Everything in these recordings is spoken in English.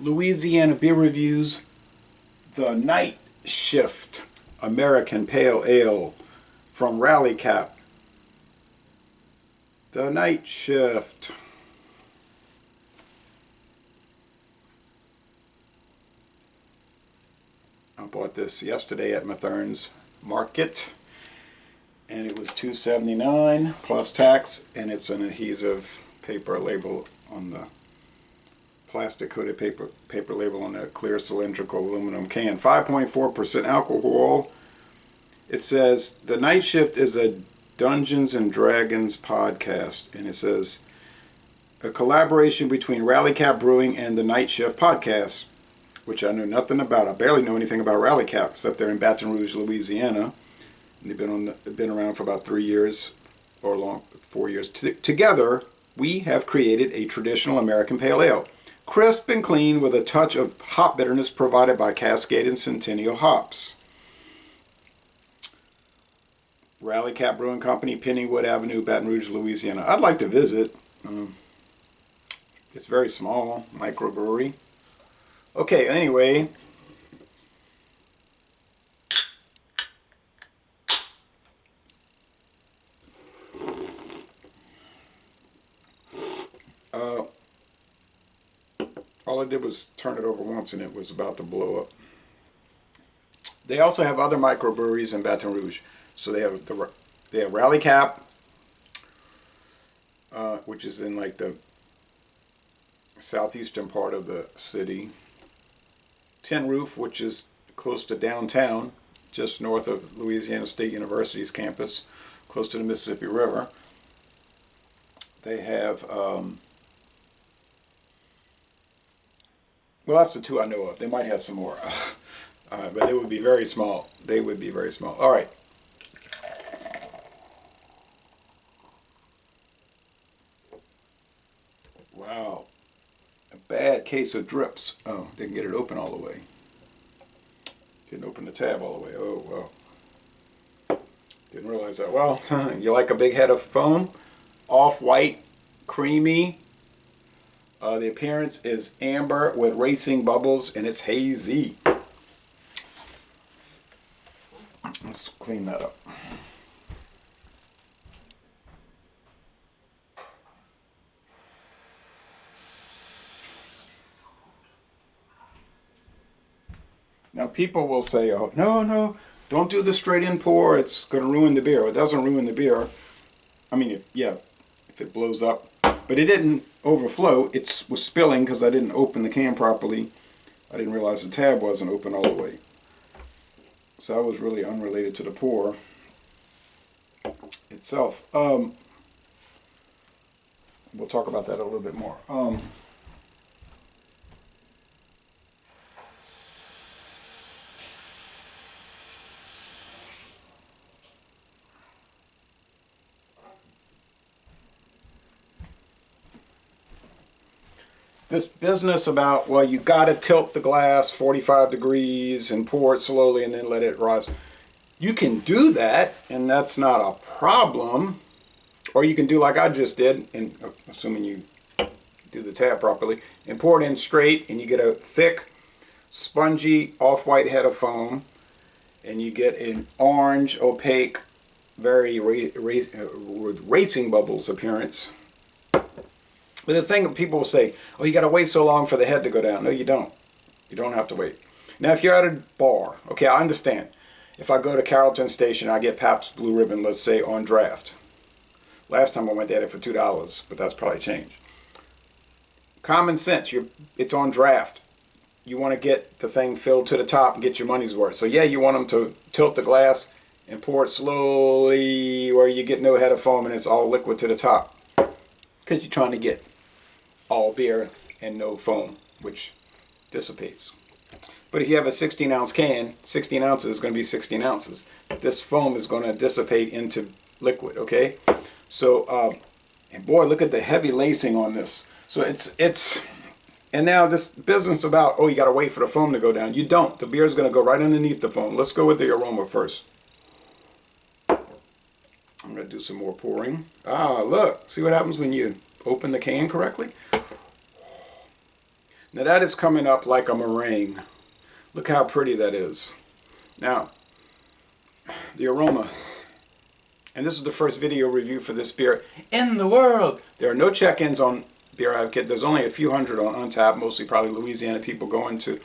Louisiana Beer Reviews, the Night Shift American Pale Ale from Rally Cap. The Night Shift. I bought this yesterday at Mathern's Market, and it was $2.79 plus tax, and it's an adhesive paper label on the plastic coated paper label on a clear cylindrical aluminum can. 5.4% alcohol. It says The Night Shift is a Dungeons and Dragons podcast, and it says a collaboration between Rally Cap Brewing and the Night Shift podcast, which I know nothing about. I barely know anything about Rally Cap except they're in Baton Rouge, Louisiana. And they've been around for about 3 years or 4 years. Together, we have created a traditional American Pale Ale, crisp and clean with a touch of hop bitterness provided by Cascade and Centennial hops. Rally Cap Brewing Company, Pennywood Avenue, Baton Rouge, Louisiana. I'd like to visit. It's very small, microbrewery. Okay, anyway. All I did was turn it over once and it was about to blow up. They also have other microbreweries in Baton Rouge. So they have Rally Cap, which is in like the southeastern part of the city. Tin Roof, which is close to downtown, just north of Louisiana State University's campus, close to the Mississippi River. They have, well, that's the two I know of. They might have some more, but they would be very small. They would be very small. All right. Wow. A bad case of drips. Oh, didn't get it open all the way. Didn't open the tab all the way. Oh, well. Didn't realize that. Well, you like a big head of foam? Off-white, creamy. The appearance is amber with racing bubbles, and it's hazy. Let's clean that up. Now people will say, oh, no, don't do the straight in pour. It's going to ruin the beer. It doesn't ruin the beer. I mean, if it blows up. But it didn't overflow. It was spilling because I didn't open the can properly. I didn't realize the tab wasn't open all the way. So that was really unrelated to the pour itself. We'll talk about that a little bit more. This business about, well, you got to tilt the glass 45 degrees and pour it slowly and then let it rise. You can do that, and that's not a problem. Or you can do like I just did, and assuming you do the tab properly, and pour it in straight, and you get a thick, spongy, off-white head of foam, and you get an orange, opaque, very racing bubbles appearance. But the thing people will say, oh, you got to wait so long for the head to go down. No, you don't. You don't have to wait. Now, if you're at a bar, okay, I understand. If I go to Carrollton Station, I get Pabst Blue Ribbon, let's say, on draft. Last time I went, they had it for $2, but that's probably changed. Common sense, it's on draft. You want to get the thing filled to the top and get your money's worth. So, yeah, you want them to tilt the glass and pour it slowly where you get no head of foam and it's all liquid to the top. Because you're trying to get all beer and no foam, which dissipates. But if you have a 16-ounce can, 16 ounces is going to be 16 ounces. This foam is going to dissipate into liquid, okay? So, and boy, look at the heavy lacing on this. So and now this business about, oh, you got to wait for the foam to go down. You don't. The beer is going to go right underneath the foam. Let's go with the aroma first. I'm going to do some more pouring. Ah, look. See what happens when you open the can correctly? Now that is coming up like a meringue. Look how pretty that is. Now, the aroma. And this is the first video review for this beer in the world. There are no check-ins on Beer Advocate. There's only a few hundred on Untappd, mostly probably Louisiana people going to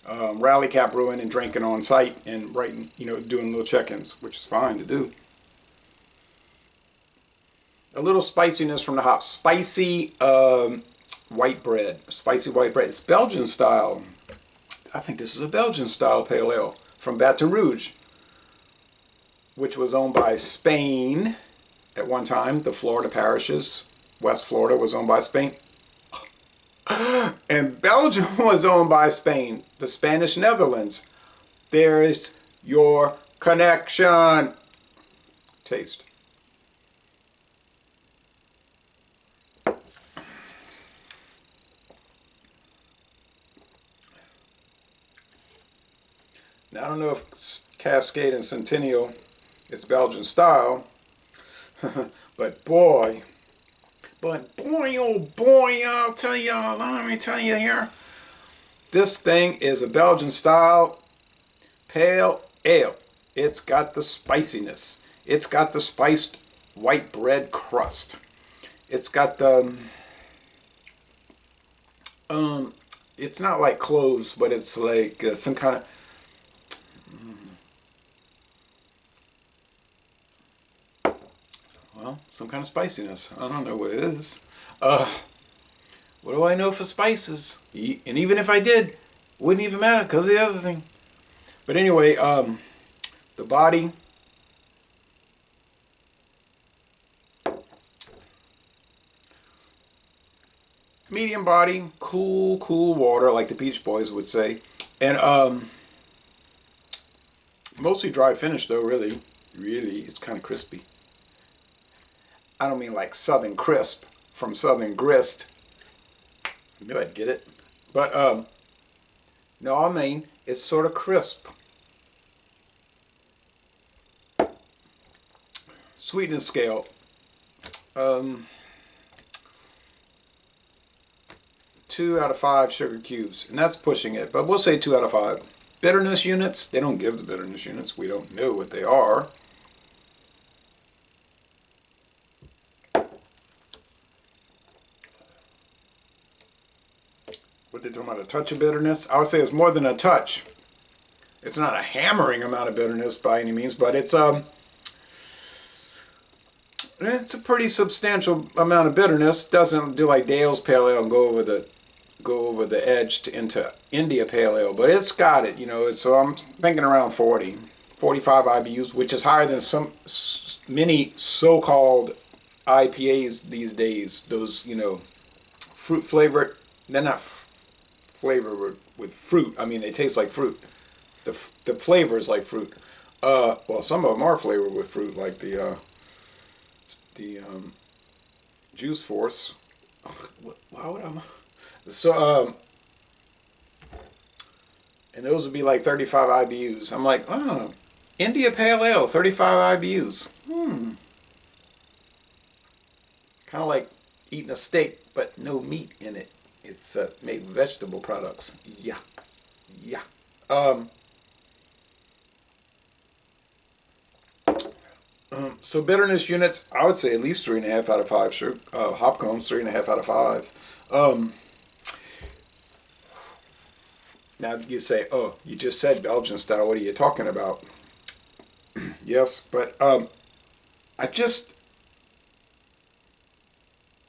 Rally Cap Brewing and drinking on site and writing, doing little check-ins, which is fine to do. A little spiciness from the hops. Spicy white bread. Spicy white bread. It's Belgian style. I think this is a Belgian style pale ale from Baton Rouge, which was owned by Spain at one time. The Florida parishes, West Florida was owned by Spain. And Belgium was owned by Spain. The Spanish Netherlands. There's your connection. Taste. Now, I don't know if Cascade and Centennial is Belgian style, but boy, oh boy, I'll tell y'all, let me tell you here, this thing is a Belgian style pale ale. It's got the spiciness. It's got the spiced white bread crust. It's got the, it's not like cloves, but it's like some kind of, some kind of spiciness. I don't know what it is. What do I know for spices? And even if I did, wouldn't even matter because of the other thing. But anyway, the body. Medium body, cool water, like the Beach Boys would say. And mostly dry finish though, really. It's kind of crispy. I don't mean like Southern Crisp from Southern Grist. I knew I'd get it. But, no, I mean, it's sort of crisp. Sweetness scale. 2 out of 5 sugar cubes. And that's pushing it, but we'll say 2 out of 5. Bitterness units, they don't give the bitterness units. We don't know what they are. What they talking about, a touch of bitterness? I would say it's more than a touch. It's not a hammering amount of bitterness by any means, but it's a pretty substantial amount of bitterness. Doesn't do like Dale's Pale Ale and go over the edge into India Pale Ale, but it's got it, so I'm thinking around 40, 45 IBUs, which is higher than many so-called IPAs these days. Those, fruit flavored, they're not flavored with fruit. I mean, they taste like fruit. The flavor is like fruit. Well, some of them are flavored with fruit, like the Juice Force. Why would I? So, and those would be like 35 IBUs. I'm like, oh, India Pale Ale, 35 IBUs. Kind of like eating a steak, but no meat in it. It's made with vegetable products. Yeah. So bitterness units, I would say at least 3.5 out of 5. Sure. Hop cones, 3.5 out of 5. Now you say, oh, you just said Belgian style. What are you talking about? Yes, but I just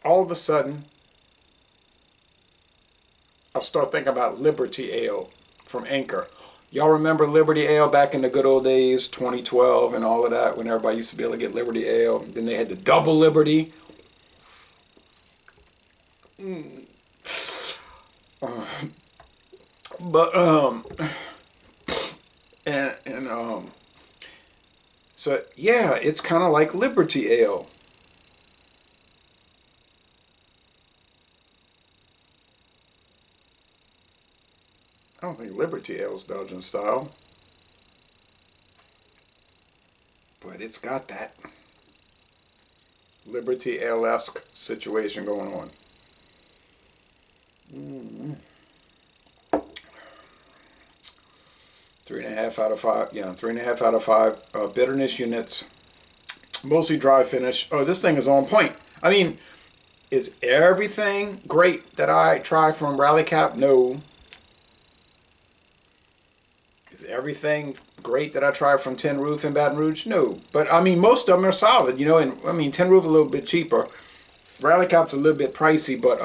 all of a sudden I start thinking about Liberty Ale from Anchor. Y'all remember Liberty Ale back in the good old days, 2012 and all of that, when everybody used to be able to get Liberty Ale. Then they had the Double Liberty. So yeah, it's kind of like Liberty Ale. I don't think Liberty Ale is Belgian style, but it's got that Liberty Ale-esque situation going on. 3.5 out of 5. Yeah, 3.5 out of 5 bitterness units. Mostly dry finish. Oh, this thing is on point. I mean, is everything great that I try from Rally Cap? No. Is everything great that I try from Tin Roof in Baton Rouge? No. But I mean, most of them are solid, you know. And I mean, Tin Roof a little bit cheaper. Rally Cap's a little bit pricey, but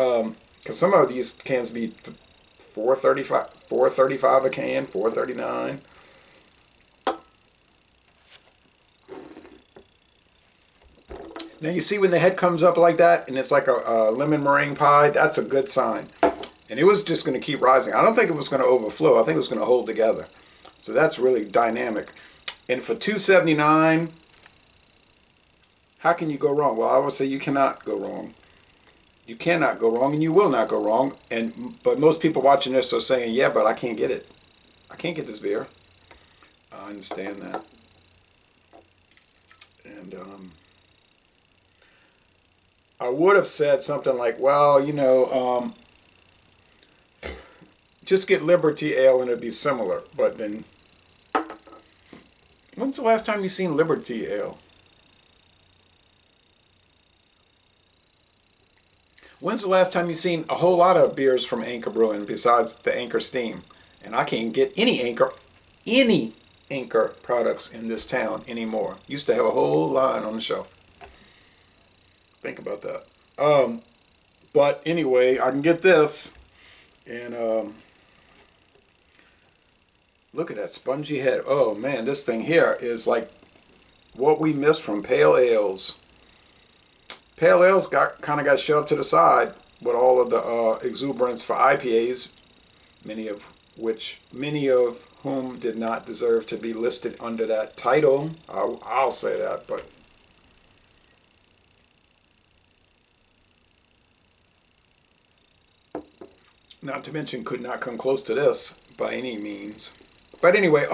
because some of these cans be $4.35 a can, $4.39. Now you see when the head comes up like that and it's like a lemon meringue pie, that's a good sign. And it was just going to keep rising. I don't think it was going to overflow. I think it was going to hold together. So that's really dynamic. And for $2.79, how can you go wrong? Well, I would say you cannot go wrong. You cannot go wrong, and you will not go wrong. But most people watching this are saying, yeah, but I can't get it. I can't get this beer. I understand that. And I would have said something like, well, you know, just get Liberty Ale and it'd be similar. But then, when's the last time you seen Liberty Ale? When's the last time you seen a whole lot of beers from Anchor Brewing besides the Anchor Steam? And I can't get any Anchor products in this town anymore. Used to have a whole line on the shelf. Think about that. But anyway, I can get this. And look at that spongy head. Oh man, this thing here is like what we missed from pale ales. Pale ales kind of got shoved to the side with all of the exuberance for IPAs, many of whom did not deserve to be listed under that title. I'll say that, but not to mention could not come close to this by any means. But anyway,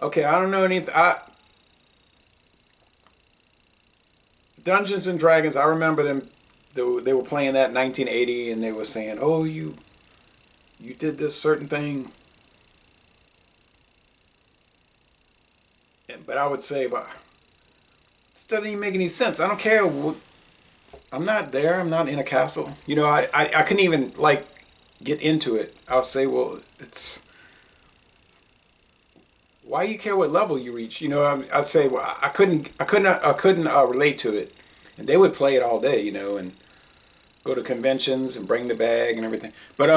okay, I don't know anything. Dungeons and Dragons, I remember them. They were playing that in 1980, and they were saying, "Oh, you did this certain thing." But I would say, but this doesn't even make any sense. I don't care. I'm not there. I'm not in a castle. You know, I couldn't even like get into it. I'll say, well, it's. Why you care what level you reach? You know, I say, well, I couldn't relate to it, and they would play it all day, you know, and go to conventions and bring the bag and everything. But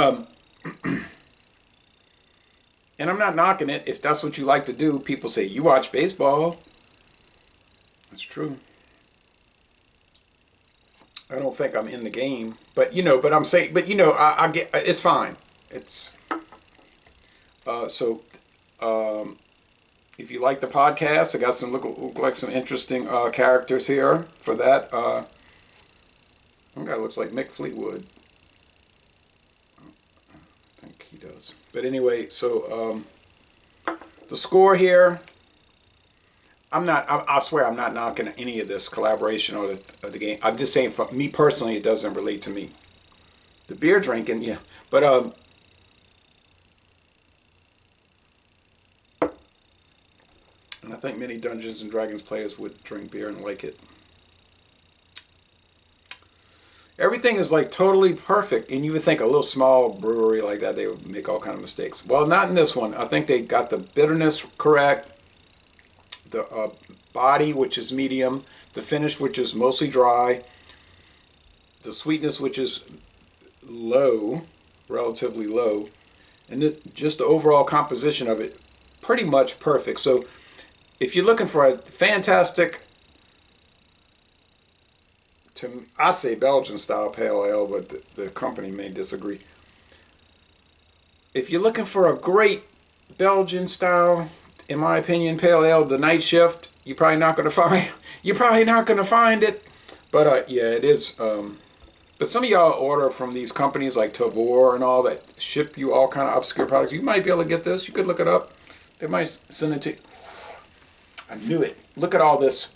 and I'm not knocking it if that's what you like to do. People say you watch baseball. That's true. I don't think I'm in the game, but you know, but I'm saying, but you know, I get it's fine. It's so. If you like the podcast, I got some look like some interesting characters here for that. One guy looks like Mick Fleetwood. I think he does. But anyway, so the score here. I swear I'm not knocking any of this collaboration or the game. I'm just saying for me personally, it doesn't relate to me. The beer drinking, yeah, but and I think many Dungeons and Dragons players would drink beer and like it. Everything is like totally perfect, and you would think a little small brewery like that, they would make all kind of mistakes. Well, not in this one. I think they got the bitterness correct, the body, which is medium, the finish, which is mostly dry, the sweetness, which is low, relatively low, and just the overall composition of it, pretty much perfect. So if you're looking for a fantastic, I say Belgian style pale ale, but the company may disagree. If you're looking for a great Belgian style, in my opinion, pale ale, the night shift, you're probably not going to find. You're probably not going to find it, but yeah, it is. But some of y'all order from these companies like Tavor and all that ship you all kind of obscure products. You might be able to get this. You could look it up. They might send it to you. I knew it. Look at all this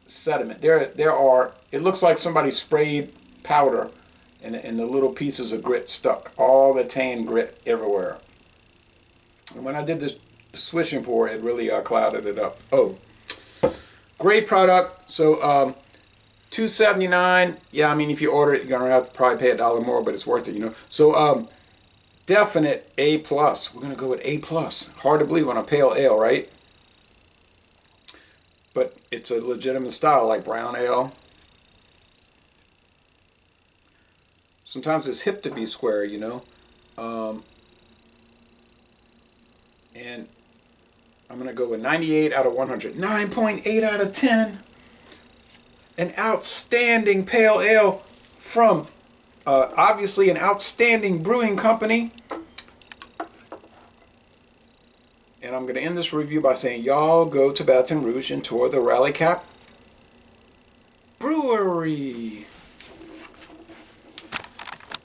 sediment. There are. It looks like somebody sprayed powder and the little pieces of grit stuck. All the tan grit everywhere. And when I did this swish and pour, it really clouded it up. Oh, great product. So $2.79. Yeah, I mean, if you order it, you're gonna have to probably pay $1 more, but it's worth it, you know. So definite A+. We're gonna go with A+. Hard to believe on a pale ale, right? But it's a legitimate style like brown ale. Sometimes it's hip to be square, you know. And I'm going to go with 98 out of 100. 9.8 out of 10. An outstanding pale ale from obviously an outstanding brewing company. And I'm going to end this review by saying y'all go to Baton Rouge and tour the Rally Cap Brewery.